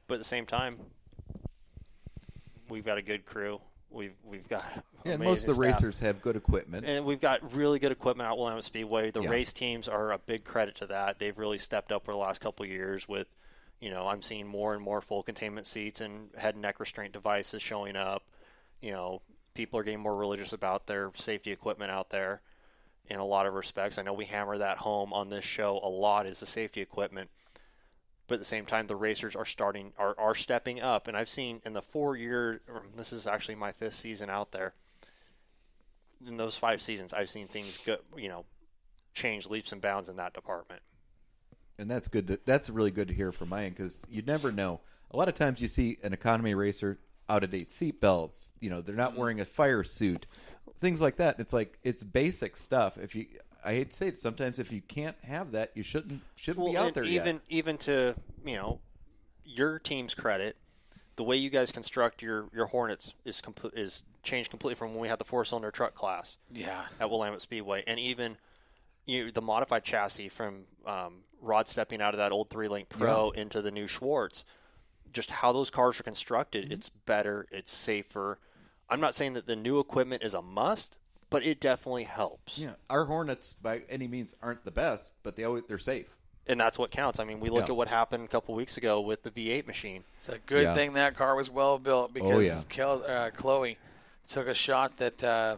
But at the same time, we've got a good crew. We've got and most of the staff. racers have good equipment. And we've got really good equipment at Willamette Speedway. The Yeah. race teams are a big credit to that. They've really stepped up over the last couple of years with, I'm seeing more and more full containment seats and head and neck restraint devices showing up. People are getting more religious about their safety equipment out there in a lot of respects. I know we hammer that home on this show a lot, is the safety equipment. But at the same time, the racers are stepping up. And I've seen in the 4 years, this is actually my 5th season out there. In those 5 seasons, I've seen things change leaps and bounds in that department. And that's good. That's really good to hear from my end, because you never know. A lot of times you see an economy racer out-of-date seat belts. They're not wearing a fire suit, things like that. It's basic stuff. I hate to say it, sometimes if you can't have that, you shouldn't be out there yet. Even to your team's credit, the way you guys construct your Hornets is changed completely from when we had the 4-cylinder truck class. Yeah. At Willamette Speedway, and even the modified chassis from Rod stepping out of that old 3-link Pro into the new Schwartz. Just how those cars are constructed, it's better, it's safer. I'm not saying that the new equipment is a must, but it definitely helps. Yeah, our Hornets by any means aren't the best, but they're safe. And that's what counts. I mean, we look at what happened a couple weeks ago with the V8 machine. It's a good thing that car was well built, because Chloe took a shot that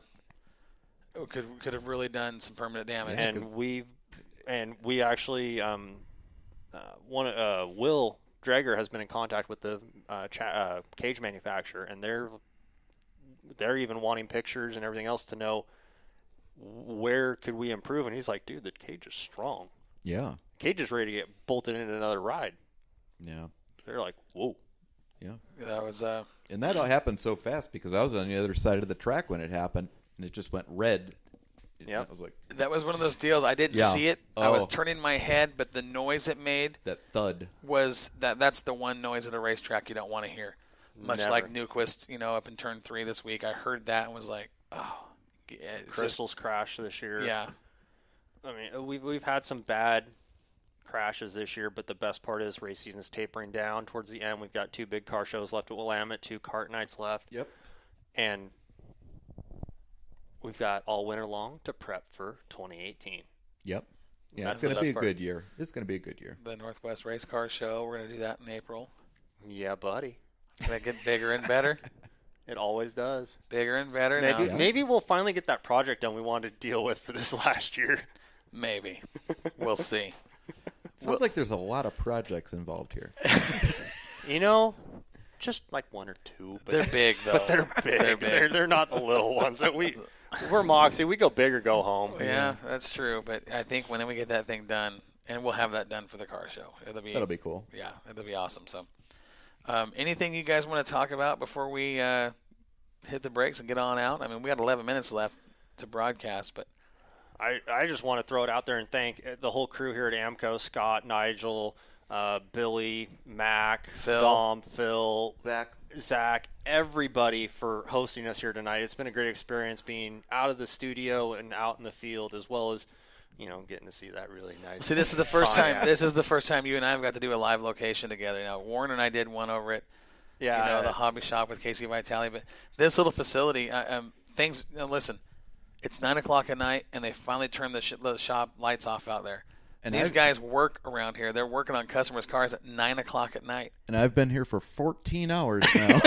could have really done some permanent damage. And we actually Will Drager has been in contact with the cage manufacturer, and they're even wanting pictures and everything else to know where could we improve. And he's like, dude, the cage is strong. Yeah. Cage is ready to get bolted into another ride. Yeah. They're like, whoa. Yeah. That was and that all happened so fast, because I was on the other side of the track when it happened, and it just went red. Yeah. I was like, that was one of those deals. I didn't see it. I was turning my head, but the noise it made, that thud, was that's the one noise at a racetrack you don't want to hear. Much Never. like Newquist, up in turn 3 this week. I heard that and was like, oh. Yeah, Crystal's crash this year. Yeah. I mean, we've had some bad crashes this year, but the best part is race season's tapering down towards the end. We've got 2 big car shows left at Willamette, 2 kart nights left. Yep. And we've got all winter long to prep for 2018. Yep. Yeah, That's it's going to be a part. good year. It's going to be a good year. The Northwest Race Car Show, we're going to do that in April. Yeah, buddy. It's going to get bigger and better. It always does. Bigger and better. Maybe we'll finally get that project done we wanted to deal with for this last year. Maybe. We'll see. Sounds like there's a lot of projects involved here. Just like 1 or 2. But they're big, though. But they're big. They're not the little ones that we're Moxie. We go big or go home. Yeah, that's true. But I think when we get that thing done, and we'll have that done for the car show, that'll be cool. Yeah, it'll be awesome. So, anything you guys want to talk about before we hit the brakes and get on out? I mean, we got 11 minutes left to broadcast, but I just want to throw it out there and thank the whole crew here at AMCO: Scott, Nigel, Billy, Mac, Phil. Dom, Phil, Zach, everybody for hosting us here tonight. It's been a great experience being out of the studio and out in the field, as well as getting to see that really nice. See, this is the first time. This is the first time you and I have got to do a live location together. Now, Warren and I did one over at the hobby shop with Casey Vitale, but this little facility, things. Listen, it's 9:00 at night, and they finally turned the shop lights off out there. And these guys work around here. They're working on customers' cars at 9:00 at night. And I've been here for 14 hours now.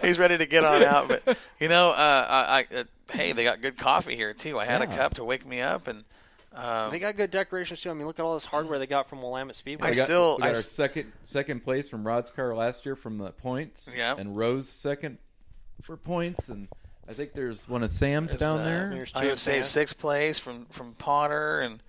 He's ready to get on out. But, hey, they got good coffee here, too. I had a cup to wake me up. And they got good decorations, too. I mean, look at all this hardware they got from Willamette Speedway. We got our second place from Rod's car last year from the points. Yeah. And Rose second for points. And I think there's one of Sam's down there. I would say 6th place from Potter. And,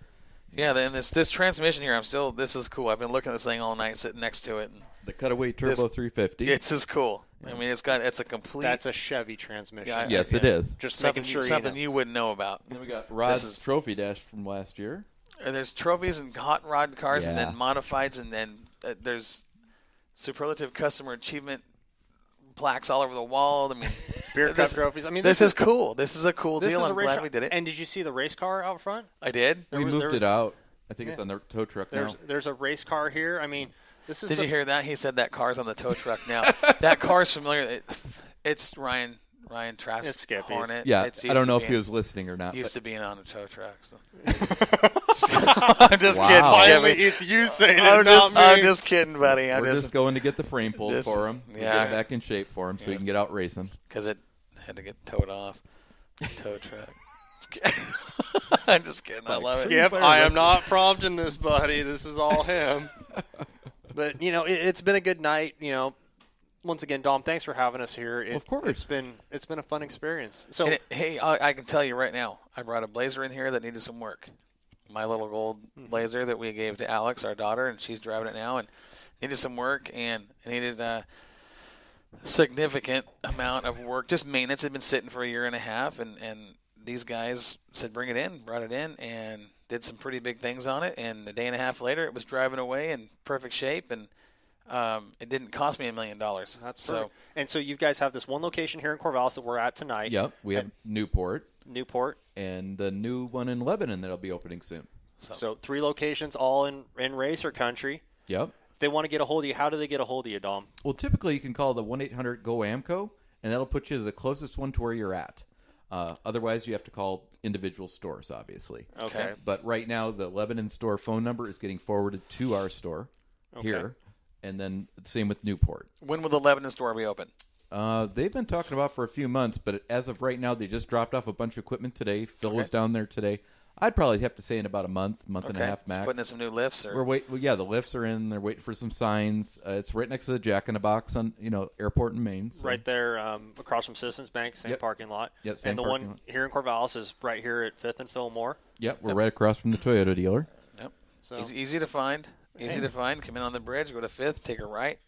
yeah, and this transmission here, this is cool. I've been looking at this thing all night sitting next to it. And the Cutaway Turbo 350. It's just cool. Yeah. I mean, it's a complete. That's a Chevy transmission. Yeah, yes, it is. Just something making sure something you wouldn't know about. And then we got Rod's trophy dash from last year. And there's trophies and hot rod cars, and then modifieds, and then there's superlative customer achievement plaques all over the wall. I mean, beer cup trophies. I mean, this is cool. This is a cool deal. I'm glad we did it. And did you see the race car out front? I did. We moved it out. I think it's on the tow truck now. There's a race car here. I mean, Did you hear that? He said that car's on the tow truck now. That car's familiar. It's Ryan Trask. It's Skippy's. Hornet. Yeah, I don't know if he was listening or not. Used to being on a tow truck. So. I'm just kidding. Finally, it's you saying it, not me. I'm just kidding, buddy. We're just going to get the frame pulled for him. Yeah. Get him back in shape for him so he can get out racing. Because it had to get towed off. Tow truck. I'm just kidding. I love it. Skip, I am not prompting this, buddy. This is all him. But, it's been a good night. Once again, Dom, thanks for having us here. Of course. It's been a fun experience. So, hey, I can tell you right now, I brought a Blazer in here that needed some work. My little gold Blazer that we gave to Alex, our daughter, and she's driving it now, and needed some work and needed a significant amount of work. Just maintenance. Had been sitting for a year and a half, and these guys said bring it in, brought it in, and did some pretty big things on it. And a day and a half later, it was driving away in perfect shape, and it didn't cost me $1 million. That's so. And so you guys have this one location here in Corvallis that we're at tonight. Yep, we have Newport, and the new one in Lebanon that'll be opening soon. So 3 locations, all in racer country. Yep. If they want to get a hold of you, how do they get a hold of you, Dom? Well, typically you can call the 1-800-GO-AMCO, and that'll put you to the closest one to where you're at. Otherwise, you have to call individual stores, obviously. Okay. But right now, the Lebanon store phone number is getting forwarded to our store here, and then same with Newport. When will the Lebanon store be open? They've been talking about for a few months, but as of right now, they just dropped off a bunch of equipment today. Phil was down there today. I'd probably have to say in about a month and a half max. It's putting in some new lifts? Or? We're waiting. Yeah, the lifts are in. They're waiting for some signs. It's right next to the Jack in the Box on Airport and Main. So. Right there, across from Citizens Bank, same parking lot. Yep, same and the parking one lot. here in Corvallis is right here at 5th and Fillmore. Yep, we're right across from the Toyota dealer. Yep. So easy to find. Easy to find. Come in on the bridge, go to 5th, take a right,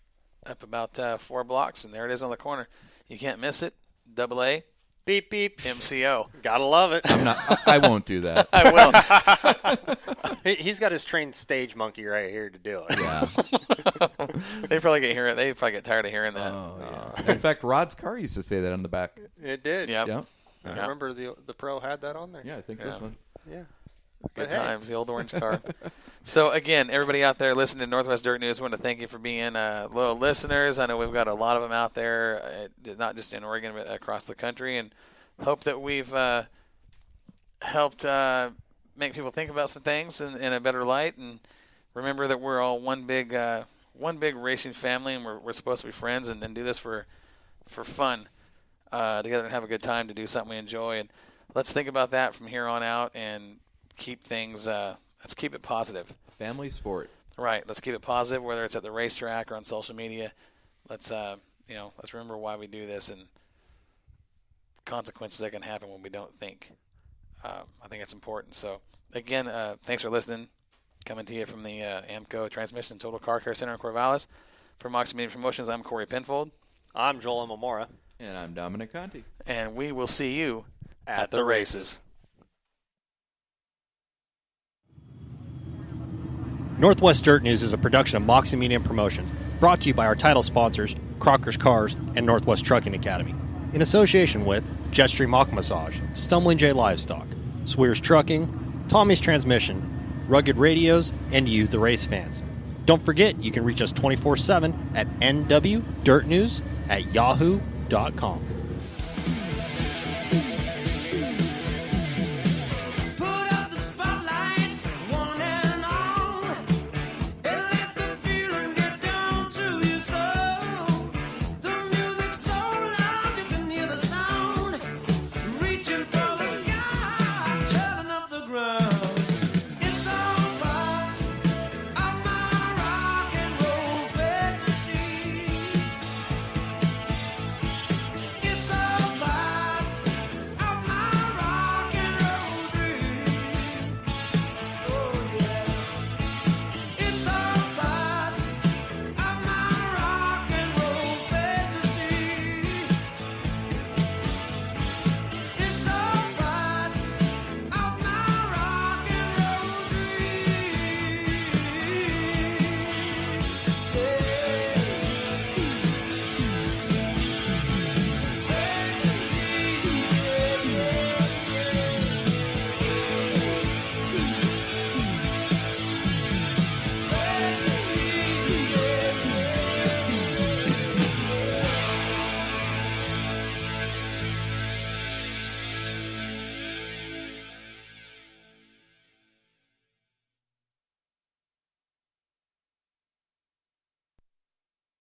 up about 4 blocks, and there it is on the corner. You can't miss it. AA. Beep, beep. MCO. Gotta love it. I won't do that. I will. He's got his trained stage monkey right here to do it. Yeah. They probably get tired of hearing that. Oh, yeah. In fact, Rod's car used to say that on the back. It did. Yep. Yeah. I remember the Pro had that on there. Yeah, I think this one. Yeah. Good times, the old orange car. So, again, everybody out there listening to Northwest Dirt News, we want to thank you for being loyal listeners. I know we've got a lot of them out there, not just in Oregon, but across the country, and hope that we've helped make people think about some things in a better light. And remember that we're all one big racing family, and we're supposed to be friends and do this for fun together and have a good time to do something we enjoy. And let's think about that from here on out and keep things let's keep it positive. Family sport. Right. Let's keep it positive, whether it's at the racetrack or on social media. Let's let's remember why we do this and consequences that can happen when we don't think. I think it's important. So again, thanks for listening. Coming to you from the AMCO Transmission Total Car Care Center in Corvallis. For Moxie Media Promotions, I'm Corey Penfold. I'm Joel Mamora. And I'm Dominic Conti. And we will see you at the races. Northwest Dirt News is a production of Moxie Media Promotions, brought to you by our title sponsors, Crocker's Cars and Northwest Trucking Academy, in association with Jetstream Aqua Massage, Stumbling J Livestock, Swears Trucking, Tommy's Transmission, Rugged Radios, and you, the race fans. Don't forget, you can reach us 24/7 at nwdirtnews@yahoo.com.